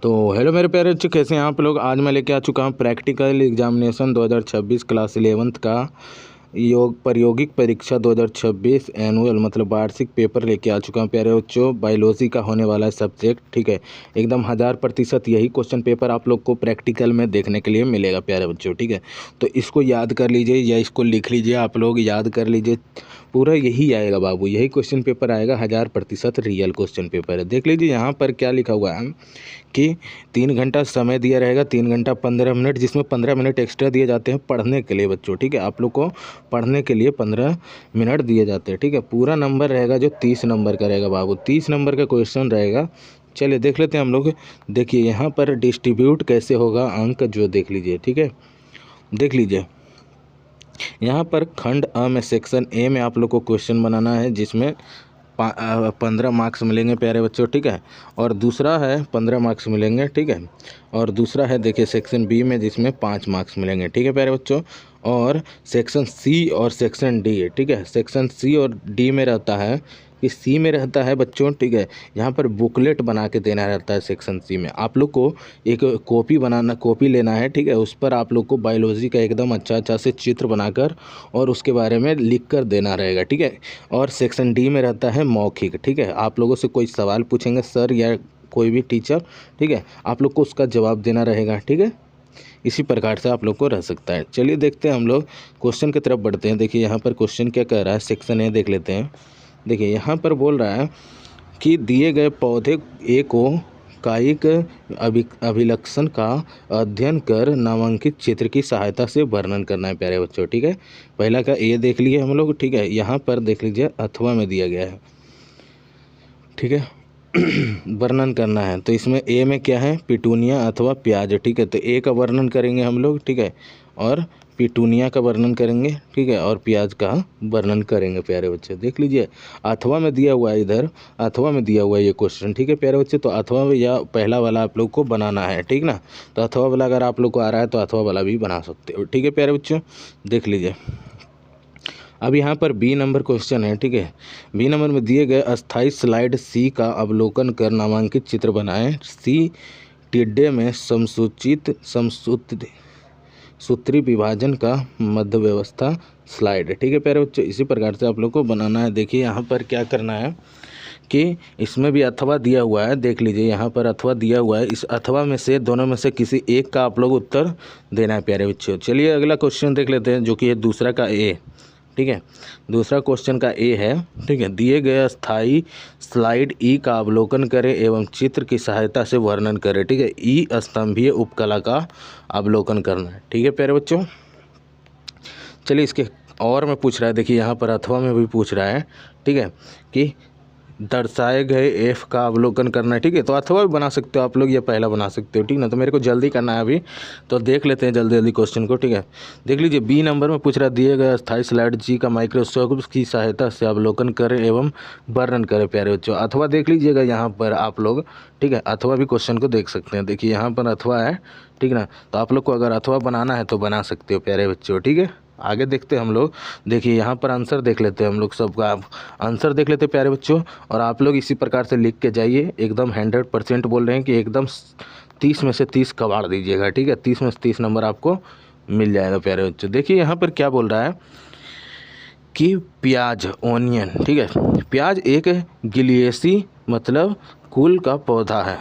तो हेलो मेरे प्यारे बच्चों, कैसे हैं आप लोग। आज मैं लेके आ चुका हूँ प्रैक्टिकल एग्जामिनेशन 2026 क्लास 11th का प्रायोगिक परीक्षा 2026 एनुअल मतलब वार्षिक पेपर लेके आ चुका हूँ प्यारे बच्चों। बायोलॉजी का होने वाला है सब्जेक्ट, ठीक है। एकदम 1000% यही क्वेश्चन पेपर आप लोग को प्रैक्टिकल में देखने के लिए मिलेगा प्यारे बच्चों, ठीक है। तो इसको याद कर लीजिए या इसको लिख लीजिए, आप लोग याद कर लीजिए, पूरा यही आएगा बाबू, यही क्वेश्चन पेपर आएगा। 1000% रियल क्वेश्चन पेपर है। देख लीजिए यहाँ पर क्या लिखा हुआ है कि 3 घंटा समय दिया रहेगा, 3 घंटा 15 मिनट, जिसमें 15 मिनट एक्स्ट्रा दिए जाते हैं पढ़ने के लिए बच्चों, ठीक है। आप लोग को पढ़ने के लिए 15 मिनट दिए जाते हैं, ठीक है। पूरा नंबर रहेगा जो 30 नंबर का रहेगा बाबू, 30 नंबर का क्वेश्चन रहेगा। चलिए देख लेते हैं हम लोग। देखिए यहाँ पर डिस्ट्रीब्यूट कैसे होगा अंक, जो देख लीजिए, ठीक है। देख लीजिए यहाँ पर खंड अ में सेक्शन ए में आप लोग को क्वेश्चन बनाना है, जिसमें 15 मार्क्स मिलेंगे प्यारे बच्चों, ठीक है। और दूसरा है 15 मार्क्स मिलेंगे, ठीक है। और दूसरा है देखिए सेक्शन बी में, जिसमें 5 मार्क्स मिलेंगे, ठीक है प्यारे बच्चों। और सेक्शन सी और सेक्शन डी है, ठीक है। सेक्शन सी और डी में रहता है कि सी में रहता है बच्चों, ठीक है। यहाँ पर बुकलेट बना के देना रहता है सेक्शन सी में। आप लोग को एक कॉपी लेना है, ठीक है। उस पर आप लोग को बायोलॉजी का एकदम अच्छा से चित्र बनाकर और उसके बारे में लिख कर देना रहेगा, ठीक है। और सेक्शन डी में रहता है मौखिक, ठीक है। आप लोगों से कोई सवाल पूछेंगे सर या कोई भी टीचर, ठीक है, आप लोग को उसका जवाब देना रहेगा, ठीक है। इसी प्रकार से आप लोग को रह सकता है। चलिए देखते हैं हम लोग क्वेश्चन की तरफ बढ़ते हैं। देखिए यहाँ पर क्वेश्चन क्या कह रहा है, सेक्शन ए देख लेते हैं। देखिए यहाँ पर बोल रहा है कि दिए गए पौधे ए को कायिक अभिलक्षण का अध्ययन कर नामांकित चित्र की सहायता से वर्णन करना है प्यारे बच्चों, ठीक है। पहला का ए देख लिए हम लोग, ठीक है। यहाँ पर देख लीजिए अथवा में दिया गया है, ठीक है। वर्णन करना है, तो इसमें ए में क्या है, पिटूनिया अथवा प्याज, ठीक है। तो ए का वर्णन करेंगे हम लोग, ठीक है। और पिटूनिया का वर्णन करेंगे, ठीक है। और प्याज का वर्णन करेंगे प्यारे बच्चे। देख लीजिए अथवा में दिया हुआ है, इधर अथवा में दिया हुआ है ये क्वेश्चन, ठीक है प्यारे बच्चे। तो अथवा में या पहला वाला आप लोग को बनाना है, ठीक ना। तो अथवा वाला अगर आप लोग को आ रहा है तो अथवा वाला भी बना सकते हो, ठीक है प्यारे बच्चों। देख लीजिए अब यहाँ पर बी नंबर क्वेश्चन है, ठीक है। बी नंबर में दिए गए अस्थाई स्लाइड सी का अवलोकन कर नामांकित चित्र बनाएं। सी टिड्डे में सूत्री विभाजन का मध्य व्यवस्था स्लाइड, ठीक है प्यारे बच्चों। इसी प्रकार से आप लोग को बनाना है। देखिए यहाँ पर क्या करना है कि इसमें भी अथवा दिया हुआ है, देख लीजिए यहाँ पर अथवा दिया हुआ है। इस अथवा में से दोनों में से किसी एक का आप लोग उत्तर देना है प्यारे बच्चों। चलिए अगला क्वेश्चन देख लेते हैं, जो कि है दूसरा का ए, ठीक है। दूसरा क्वेश्चन का ए है, ठीक है। दिए गए स्थायी स्लाइड ई का अवलोकन करें एवं चित्र की सहायता से वर्णन करें, ठीक है। ई स्तंभीय उपकला का अवलोकन करना है, ठीक है प्यारे बच्चों। चलिए इसके और में पूछ रहा है, देखिए यहाँ पर अथवा में भी पूछ रहा है, ठीक है, कि दर्शाए गए एफ का अवलोकन करना है, ठीक है। तो अथवा भी बना सकते हो आप लोग या पहला बना सकते हो, ठीक ना। तो मेरे को जल्दी करना है अभी, तो देख लेते हैं जल्दी क्वेश्चन को, ठीक है। देख लीजिए बी नंबर में पूछ रहा है, दिए गए स्थायी स्लाइड जी का माइक्रोस्कोप की सहायता से अवलोकन करें एवं वर्णन करें प्यारे बच्चों। अथवा देख लीजिएगा यहाँ पर आप लोग, ठीक है। अथवा भी क्वेश्चन को देख सकते हैं। देखिए यहाँ पर अथवा है, ठीक ना। तो आप लोग को अगर अथवा बनाना है तो बना सकते हो प्यारे बच्चों, ठीक है। आगे देखते हैं हम लोग। देखिए यहाँ पर आंसर देख लेते हैं हम लोग, सबका आंसर देख लेते हैं प्यारे बच्चों। और आप लोग इसी प्रकार से लिख के जाइए, एकदम 100% बोल रहे हैं कि एकदम 30 में से 30 कबाड़ दीजिएगा, ठीक है। 30 में से 30 नंबर आपको मिल जाएगा प्यारे बच्चों। देखिए यहाँ पर क्या बोल रहा है कि प्याज, ओनियन, ठीक है। प्याज एक गिलियेसी मतलब कुल का पौधा है,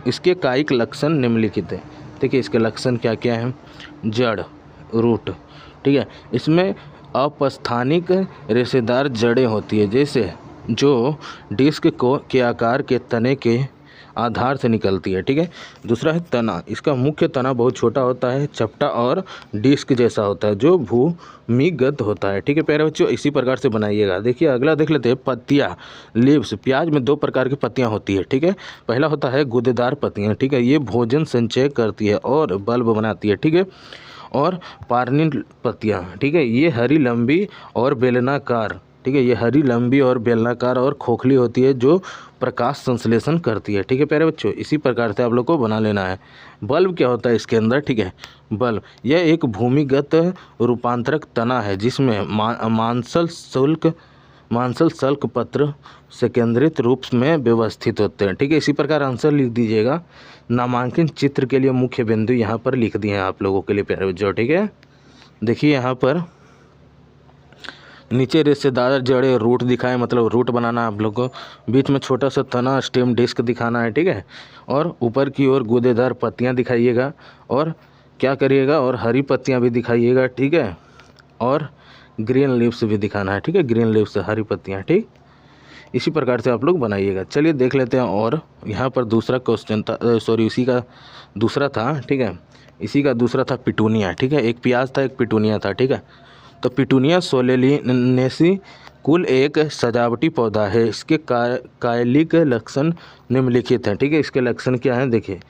इसके कायिक लक्षण निम्नलिखित है। देखिए इसके लक्षण क्या क्या हैं, जड़, रूट, ठीक है। इसमें अपस्थानिक रेशेदार जड़ें होती है, जैसे जो डिस्क के आकार के तने के आधार से निकलती है, ठीक है। दूसरा है तना, इसका मुख्य तना बहुत छोटा होता है, चपटा और डिस्क जैसा होता है, जो भूमिगत होता है, ठीक है प्यारे बच्चों। इसी प्रकार से बनाइएगा। देखिए अगला देख लेते हैं, पत्तियाँ, लीव्स। प्याज में 2 प्रकार की पत्तियाँ होती है, ठीक है। पहला होता है गूदेदार पत्तियाँ, ठीक है। ये भोजन संचय करती है और बल्ब बनाती है, ठीक है। और पार्निल पत्तियाँ, ठीक है, ये हरी लंबी और बेलनाकार, ठीक है। ये हरी लंबी और बेलनाकार और खोखली होती है, जो प्रकाश संश्लेषण करती है, ठीक है प्यारे बच्चों। इसी प्रकार से आप लोग को बना लेना है। बल्ब क्या होता है इसके अंदर, ठीक है। बल्ब यह एक भूमिगत रूपांतरक तना है, जिसमें मांसल सल्क पत्र से केंद्रित रूप में व्यवस्थित होते हैं। ठीक है, इसी प्रकार आंसर लिख दीजिएगा। नामांकन चित्र के लिए मुख्य बिंदु यहाँ पर लिख दिए हैं आप लोगों के लिए प्यारे बच्चों। ठीक है, देखिए यहाँ पर नीचे रेशेदार जड़ें रूट दिखाएं, मतलब रूट बनाना है आप लोग को। बीच में छोटा सा तना स्टेम डिस्क दिखाना है। ठीक है, और ऊपर की ओर गूदेदार पत्तियां दिखाइएगा और क्या करिएगा, और हरी पत्तियां भी दिखाइएगा। ठीक है, और ग्रीन लीव्स भी दिखाना है। ठीक है, ग्रीन लीव्स हरी पत्तियां। ठीक, इसी प्रकार से आप लोग बनाइएगा। चलिए देख लेते हैं। और यहाँ पर दूसरा क्वेश्चन था, सॉरी इसी का दूसरा था। ठीक है, इसी का दूसरा था पिटूनिया। ठीक है, एक प्याज था, एक पिटूनिया था। ठीक है, तो पिटूनिया सोलेनेसी कुल एक सजावटी पौधा है। इसके कायलिक लक्षण निम्नलिखित हैं। ठीक है, इसके लक्षण क्या हैं देखिए,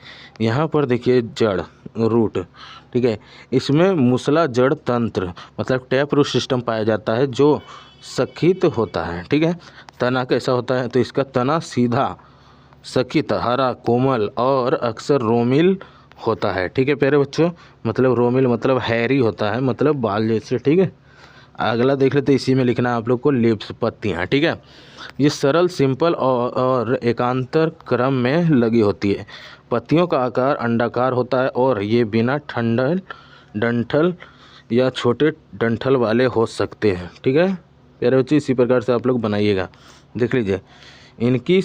यहाँ पर देखिए जड़ रूट। ठीक है, इसमें मूसला जड़ तंत्र मतलब टैप रूट सिस्टम पाया जाता है जो सखित होता है। ठीक है, तना कैसा होता है, तो इसका तना सीधा, सखित, हरा, कोमल और अक्सर रोमिल होता है। ठीक है प्यारे बच्चों, मतलब रोमिल मतलब हैरी होता है, मतलब बाल जैसे। ठीक है, अगला देख लेते हैं। इसी में लिखना है आप लोग को लीव्स, पत्तियाँ। ठीक है, ये सरल, सिंपल और एकांतर क्रम में लगी होती है। पत्तियों का आकार अंडाकार होता है और ये बिना डंठल या छोटे डंठल वाले हो सकते हैं। ठीक है प्यारे बच्चों, इसी प्रकार से आप लोग बनाइएगा। देख लीजिए, इनकी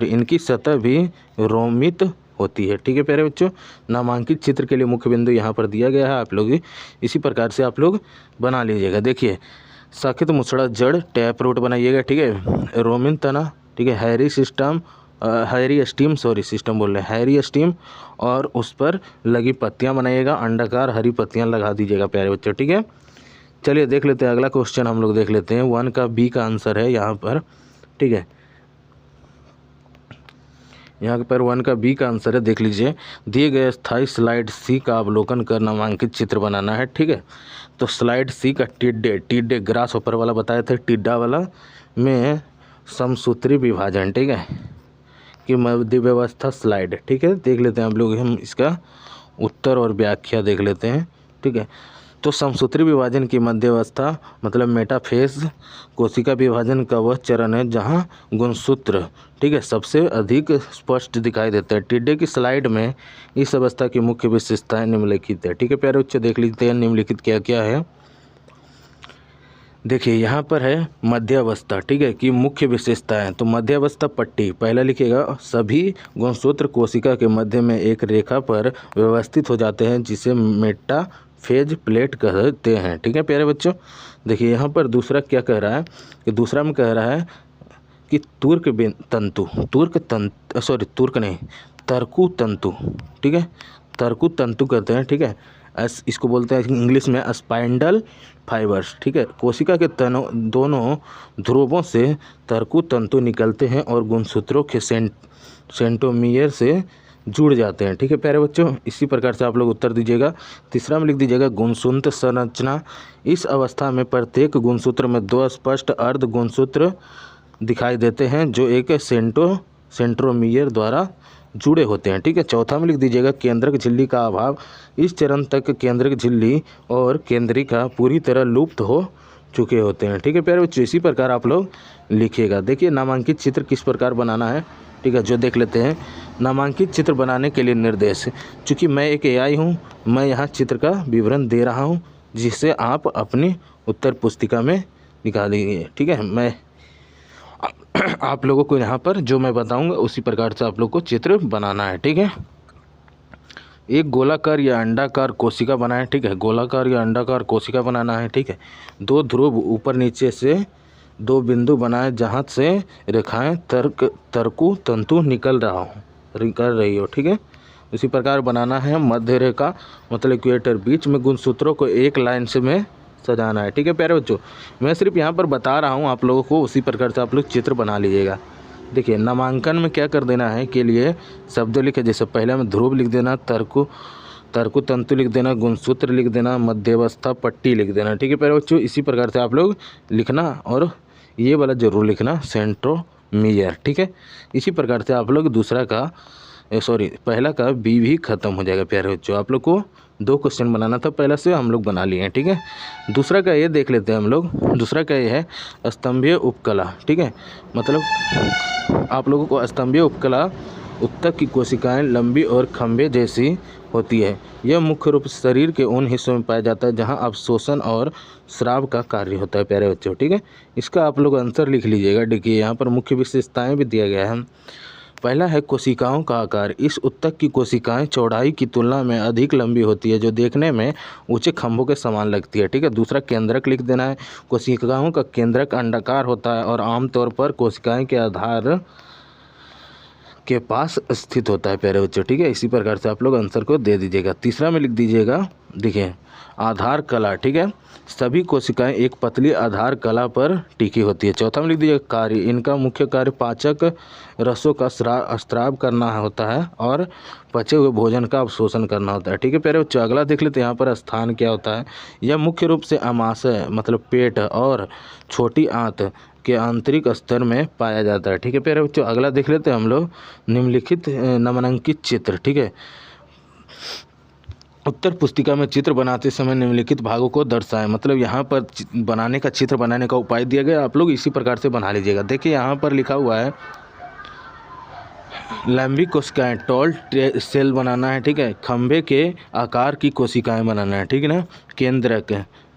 इनकी सतह भी रोमित होती है। ठीक है प्यारे बच्चों, नामांकित चित्र के लिए मुख्य बिंदु यहाँ पर दिया गया है। आप लोग इसी प्रकार से आप लोग बना लीजिएगा। देखिए, सखित मुसड़ा जड़ टैप रूट बनाइएगा। ठीक है, रोमिन तना। ठीक है, हैरी स्टीम और उस पर लगी पत्तियां बनाइएगा। अंडाकार हरी पत्तियां लगा दीजिएगा प्यारे बच्चों। ठीक है, चलिए देख लेते हैं अगला क्वेश्चन। हम लोग देख लेते हैं। 1 का बी का आंसर है यहाँ पर। ठीक है, यहाँ पर 1 का बी का आंसर है, देख लीजिए। दिए गए स्थायी स्लाइड सी का अवलोकन कर नामांकित चित्र बनाना है। ठीक है, तो स्लाइड सी का टिड्डे ग्रास ऊपर वाला बताए थे, टिड्डा वाला में समसूत्री विभाजन। ठीक है, कि मध्य व्यवस्था स्लाइड। ठीक है, देख लेते हैं हम लोग, हम इसका उत्तर और व्याख्या देख लेते हैं। ठीक है, तो समसूत्री विभाजन की मध्यवस्था मतलब मेटाफेज कोशिका विभाजन का वह चरण है जहां गुणसूत्र, ठीक है, सबसे अधिक स्पष्ट दिखाई देते हैं। टिड्डे की स्लाइड में इस अवस्था की मुख्य विशेषताएं निम्नलिखित है। ठीक है प्यारे बच्चों, देख लीजिए हैं निम्नलिखित क्या क्या है। देखिए यहाँ पर है मध्यावस्था। ठीक है, कि मुख्य विशेषताएं, तो मध्यावस्था पट्टी पहला लिखिएगा। सभी गुणसूत्र कोशिका के मध्य में एक रेखा पर व्यवस्थित हो जाते हैं जिसे मेटाफेज प्लेट कहते हैं। ठीक है प्यारे बच्चों, देखिए यहाँ पर दूसरा क्या कह रहा है कि दूसरा में कह रहा है कि तरकु तंतु। ठीक है, तरकु तंतु कहते हैं। ठीक है, इसको बोलते हैं इंग्लिश में स्पाइंडल फाइबर्स। ठीक है, कोशिका के दोनों ध्रुवों से तरकु तंतु निकलते हैं और गुणसूत्रों के सेंट्रोमियर से जुड़ जाते हैं। ठीक है प्यारे बच्चों, इसी प्रकार से आप लोग उत्तर दीजिएगा। तीसरा में लिख दीजिएगा गुणसूत्र संरचना। इस अवस्था में प्रत्येक गुणसूत्र में 2 स्पष्ट अर्ध गुणसूत्र दिखाई देते हैं जो एक सेंट्रोमियर द्वारा जुड़े होते हैं। ठीक है, चौथा में लिख दीजिएगा केंद्रक झिल्ली का अभाव। इस चरण तक केंद्रक झिल्ली और केंद्रिका पूरी तरह लुप्त हो चुके होते हैं। ठीक है प्यारे बच्चों, इसी प्रकार आप लोग लिखिएगा। देखिए नामांकित चित्र किस प्रकार बनाना है। ठीक है, जो देख लेते हैं। नामांकित चित्र बनाने के लिए निर्देश। चूँकि मैं एक AI हूँ, मैं यहाँ चित्र का विवरण दे रहा हूँ जिसे आप अपनी उत्तर पुस्तिका में निकालिए। ठीक है, मैं आप लोगों को यहाँ पर जो मैं बताऊंगा उसी प्रकार से आप लोग को चित्र बनाना है। ठीक है, एक गोलाकार या अंडाकार कोशिका बनाएं। ठीक है, गोलाकार या अंडाकार कोशिका बनाना है। ठीक है, 2 ध्रुव ऊपर नीचे से 2 बिंदु बनाएं जहाँ से रेखाएं तरकु तंतु निकल रही हो। ठीक है, इसी प्रकार बनाना है। मध्य रेखा मतलब इक्वेटर, बीच में गुणसूत्रों को एक लाइन से में सजाना है। ठीक है प्यारे बच्चों, मैं सिर्फ यहाँ पर बता रहा हूँ आप लोगों को, उसी प्रकार से आप लोग चित्र बना लीजिएगा। देखिए नामांकन में क्या कर देना है के लिए शब्द लिखे, जैसे पहले में ध्रुव लिख देना, तरकु तंतु लिख देना, गुणसूत्र लिख देना, मध्यावस्था पट्टी लिख देना। ठीक है प्यारे बच्चों, इसी प्रकार से आप लोग लिखना और ये वाला जरूर लिखना सेंट्रोमियर। ठीक है, इसी प्रकार से आप लोग दूसरा का पहला का बी भी खत्म हो जाएगा प्यारे बच्चों। आप लोग को 2 क्वेश्चन बनाना था, पहला से हम लोग बना लिए हैं, ठीक है। दूसरा का ये देख लेते हैं हम लोग। दूसरा का ये है स्तंभीय उपकला, ठीक है। मतलब आप लोगों को स्तंभीय उपकला उत्तक की कोशिकाएं लंबी और खंभे जैसी होती है। यह मुख्य रूप से शरीर के उन हिस्सों में पाया जाता है जहां अवशोषण और स्राव का कार्य होता है प्यारे बच्चों, ठीक है। इसका आप लोग आंसर लिख लीजिएगा। देखिए यहाँ पर मुख्य विशेषताएं भी दिया गया है। पहला है कोशिकाओं का आकार। इस उत्तक की कोशिकाएं चौड़ाई की तुलना में अधिक लंबी होती है, जो देखने में ऊंचे खंभों के समान लगती है, ठीक है। दूसरा केंद्रक लिख देना है। कोशिकाओं का केंद्रक अंडाकार होता है और आमतौर पर कोशिकाएं के आधार के पास स्थित होता है प्यारे बच्चों, ठीक है। इसी प्रकार से आप लोग आंसर को दे दीजिएगा। तीसरा में लिख दीजिएगा, देखिए आधार कला, ठीक है। सभी कोशिकाएं एक पतली आधार कला पर टिकी होती है। चौथा में लिख दीजिएगा कार्य। इनका मुख्य कार्य पाचक रसों का स्राव करना होता है और पचे हुए भोजन का अवशोषण करना होता है, ठीक है प्यारे बच्चों। अगला देख लेते हैं यहाँ पर स्थान क्या होता है। यह मुख्य रूप से आमाशय मतलब पेट और छोटी आंत के आंतरिक स्तर में पाया जाता है, ठीक है प्यारे बच्चों। अगला देख लेते हैं हम लोग निम्नलिखित नामांकित चित्र, ठीक है। उत्तर पुस्तिका में चित्र बनाते समय निम्नलिखित भागों को दर्शाएं। मतलब यहाँ पर बनाने का चित्र बनाने का उपाय दिया गया, आप लोग इसी प्रकार से बना लीजिएगा। देखिए यहाँ पर लिखा हुआ है लंबी कोशिकाएं टॉल सेल बनाना है, ठीक है। खंभे के आकार की कोशिकाएं बनाना है, ठीक है ना। केंद्रक,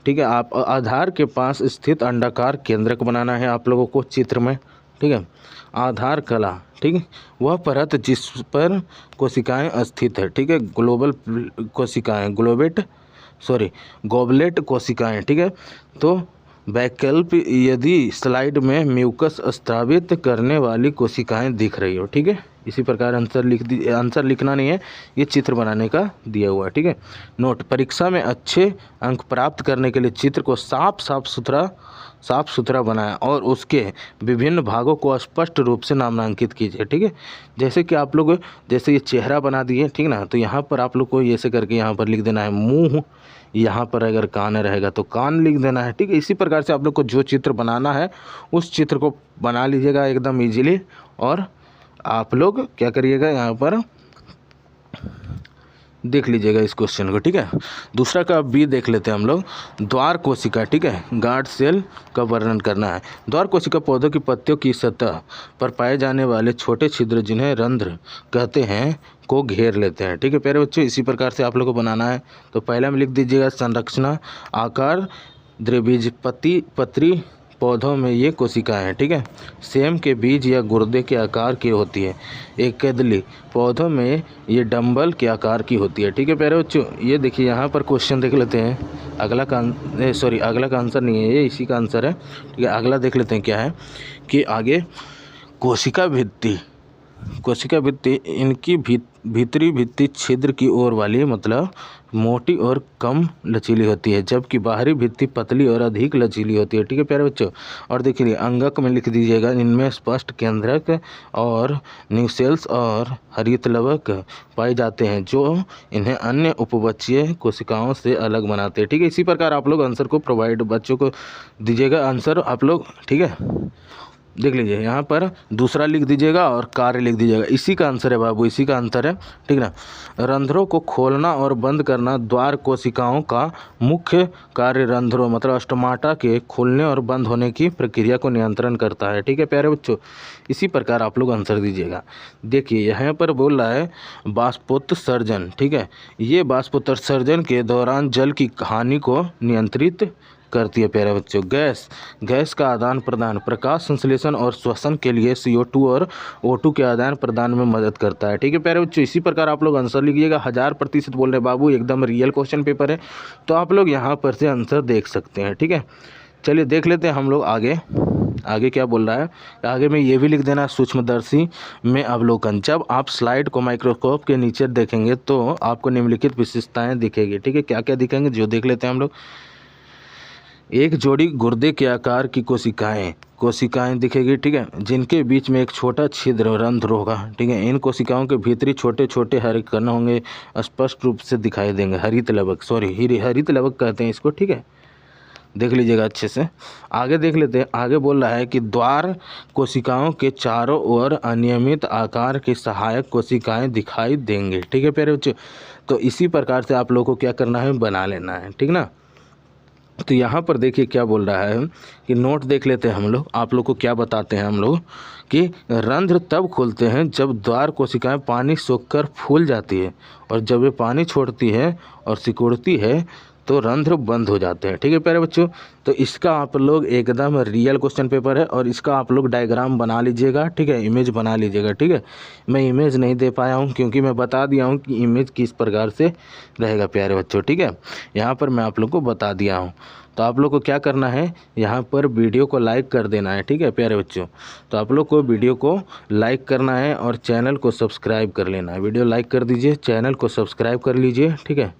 ठीक है। आप आधार के पास स्थित अंडाकार केंद्रक बनाना है आप लोगों को चित्र में, ठीक है। आधार कला, ठीक है, वह परत जिस पर कोशिकाएं स्थित है, ठीक है। गोबलेट कोशिकाएं, ठीक है। तो वैकल्प यदि स्लाइड में म्यूकस स्रावित करने वाली कोशिकाएं दिख रही हो, ठीक है। इसी प्रकार आंसर लिख दीजिए। आंसर लिखना नहीं है, ये चित्र बनाने का दिया हुआ है, ठीक है। नोट, परीक्षा में अच्छे अंक प्राप्त करने के लिए चित्र को साफ सुथरा बनाएं और उसके विभिन्न भागों को स्पष्ट रूप से नामांकित कीजिए, ठीक है। जैसे कि आप लोग जैसे ये चेहरा बना दिए, ठीक ना, तो यहाँ पर आप लोग को ऐसे करके यहाँ पर लिख देना है मुंह। यहाँ पर अगर कान रहेगा तो कान लिख देना है, ठीक है। इसी प्रकार से आप लोग को जो चित्र बनाना है उस चित्र को बना लीजिएगा एकदम इजीली। और आप लोग क्या करिएगा, यहाँ पर देख लीजिएगा इस क्वेश्चन को, ठीक है। दूसरा का बी देख लेते हैं हम लोग। द्वार कोशिका, ठीक है, गार्ड सेल का वर्णन करना है। द्वार कोशिका पौधों की पत्तियों की सतह पर पाए जाने वाले छोटे छिद्र जिन्हें रंध्र कहते हैं को घेर लेते हैं, ठीक है प्यारे बच्चों। इसी प्रकार से आप लोग को बनाना है। तो पहला में लिख दीजिएगा संरचना आकार द्विबीजपत्री पौधों में ये कोशिकाएं हैं, ठीक है। सेम के बीज या गुर्दे के आकार की होती है। एकेदली पौधों में ये डंबल के आकार की होती है, ठीक है प्यारे बच्चों। ये देखिए यहाँ पर क्वेश्चन देख लेते हैं। अगला का आंसर नहीं है, ये इसी का आंसर है, ठीक है। अगला देख लेते हैं क्या है कि आगे कोशिका भित्ति इनकी भीतरी भित्ति छिद्र की ओर वाली मतलब मोटी और कम लचीली होती है, जबकि बाहरी भित्ति पतली और अधिक लचीली होती है, ठीक है प्यारे बच्चों। और देखिए अंगक में लिख दीजिएगा, इनमें स्पष्ट केंद्रक और न्यूसेल्स और हरितलवक पाए जाते हैं जो इन्हें अन्य उपबच्चीय कोशिकाओं से अलग बनाते हैं, ठीक है। इसी प्रकार आप लोग आंसर को प्रोवाइड बच्चों को दीजिएगा आंसर आप लोग, ठीक है। देख लीजिए यहाँ पर दूसरा लिख दीजिएगा और कार्य लिख दीजिएगा। इसी का आंसर है बाबू, इसी का आंसर है, ठीक ना। रंध्रों को खोलना और बंद करना द्वार कोशिकाओं का मुख्य कार्य रंध्रों मतलब स्टोमाटा के खोलने और बंद होने की प्रक्रिया को नियंत्रण करता है, ठीक है प्यारे बच्चों। इसी प्रकार आप लोग आंसर दीजिएगा। देखिए यहाँ पर बोल रहा है बाष्पोत्सर्जन, ठीक है। ये बाष्पोत्सर्जन के दौरान जल की हानि को नियंत्रित करती है प्यारे बच्चों। गैस का आदान प्रदान प्रकाश संश्लेषण और श्वसन के लिए CO2 और O2 के आदान प्रदान में मदद करता है, ठीक है प्यारे बच्चों। इसी प्रकार आप लोग आंसर लिखिएगा। 1000% बोल रहे बाबू, एकदम रियल क्वेश्चन पेपर है, तो आप लोग यहाँ पर से आंसर देख सकते हैं, ठीक है। चलिए देख लेते हैं हम लोग आगे क्या बोल रहा है। आगे में ये भी लिख देना सूक्ष्मदर्शी में अवलोकन। जब आप स्लाइड को माइक्रोस्कोप के नीचे देखेंगे तो आपको निम्नलिखित विशेषताएं दिखेगी, ठीक है। क्या क्या दिखेंगे जो देख लेते हैं हम लोग। एक जोड़ी गुर्दे के आकार की कोशिकाएं दिखेगी, ठीक है, जिनके बीच में एक छोटा छिद्र रंध्र होगा, ठीक है। इन कोशिकाओं के भीतरी छोटे छोटे हरित कण होंगे, स्पष्ट रूप से दिखाई देंगे। हरित लवक कहते हैं इसको, ठीक है। देख लीजिएगा अच्छे से। आगे देख लेते हैं, आगे बोल रहा है कि द्वार कोशिकाओं के चारों ओर अनियमित आकार की सहायक कोशिकाएं दिखाई देंगे। ठीक है प्यारे बच्चों, तो इसी प्रकार से आप लोगों को क्या करना है, बना लेना है, ठीक ना। तो यहाँ पर देखिए क्या बोल रहा है कि नोट देख लेते हैं हम लोग, आप लोग को क्या बताते हैं हम लोग कि रंध्र तब खुलते हैं जब द्वार कोशिकाएं पानी सोखकर फूल जाती है, और जब वे पानी छोड़ती है और सिकुड़ती है तो रंध्र बंद हो जाते हैं। ठीक है प्यारे बच्चों, तो इसका आप लोग एकदम रियल क्वेश्चन पेपर है, और इसका आप लोग डायग्राम बना लीजिएगा, ठीक है, इमेज बना लीजिएगा। ठीक है, मैं इमेज नहीं दे पाया हूँ क्योंकि मैं बता दिया हूँ कि इमेज किस प्रकार से रहेगा प्यारे बच्चों। ठीक है, यहाँ पर मैं आप लोग को बता दिया हूँ। तो आप लोग को क्या करना है, यहाँ पर वीडियो को लाइक कर देना है। ठीक है प्यारे बच्चों, तो आप लोग को वीडियो को लाइक करना है और चैनल को सब्सक्राइब कर लेना है। वीडियो लाइक कर दीजिए, चैनल को सब्सक्राइब कर लीजिए, ठीक है,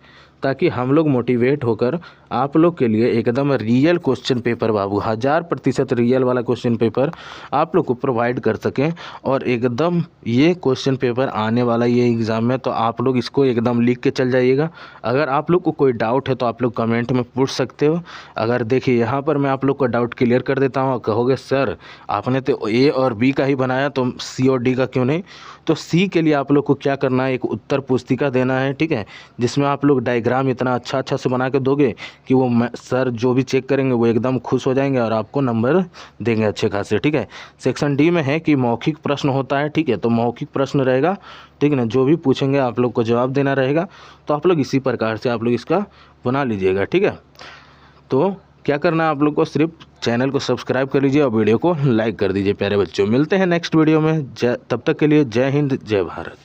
ताकि हम लोग मोटिवेट होकर आप लोग के लिए एकदम रियल क्वेश्चन पेपर बाबू 1000% रियल वाला क्वेश्चन पेपर आप लोग को प्रोवाइड कर सकें। और एकदम ये क्वेश्चन पेपर आने वाला ये एग्ज़ाम में, तो आप लोग इसको एकदम लिख के चल जाइएगा। अगर आप लोग को कोई डाउट है तो आप लोग कमेंट में पूछ सकते हो। अगर देखिए यहाँ पर मैं आप लोग का डाउट क्लियर कर देता हूँ। कहोगे सर आपने तो ए और बी का ही बनाया, तो सी और डी का क्यों नहीं? तो सी के लिए आप लोग को क्या करना है, एक उत्तर पुस्तिका देना है, ठीक है, जिसमें आप लोग डायग्राम इतना अच्छा से बना के दोगे कि वो सर जो भी चेक करेंगे वो एकदम खुश हो जाएंगे और आपको नंबर देंगे अच्छे खासे। ठीक है, सेक्शन डी में है कि मौखिक प्रश्न होता है। ठीक है, तो मौखिक प्रश्न रहेगा, ठीक है ना, जो भी पूछेंगे आप लोग को जवाब देना रहेगा। तो आप लोग इसी प्रकार से आप लोग इसका बना लीजिएगा। ठीक है, तो क्या करना है आप लोग को, सिर्फ चैनल को सब्सक्राइब कर लीजिए और वीडियो को लाइक कर दीजिए प्यारे बच्चों। मिलते हैं नेक्स्ट वीडियो में, तब तक के लिए जय हिंद जय भारत।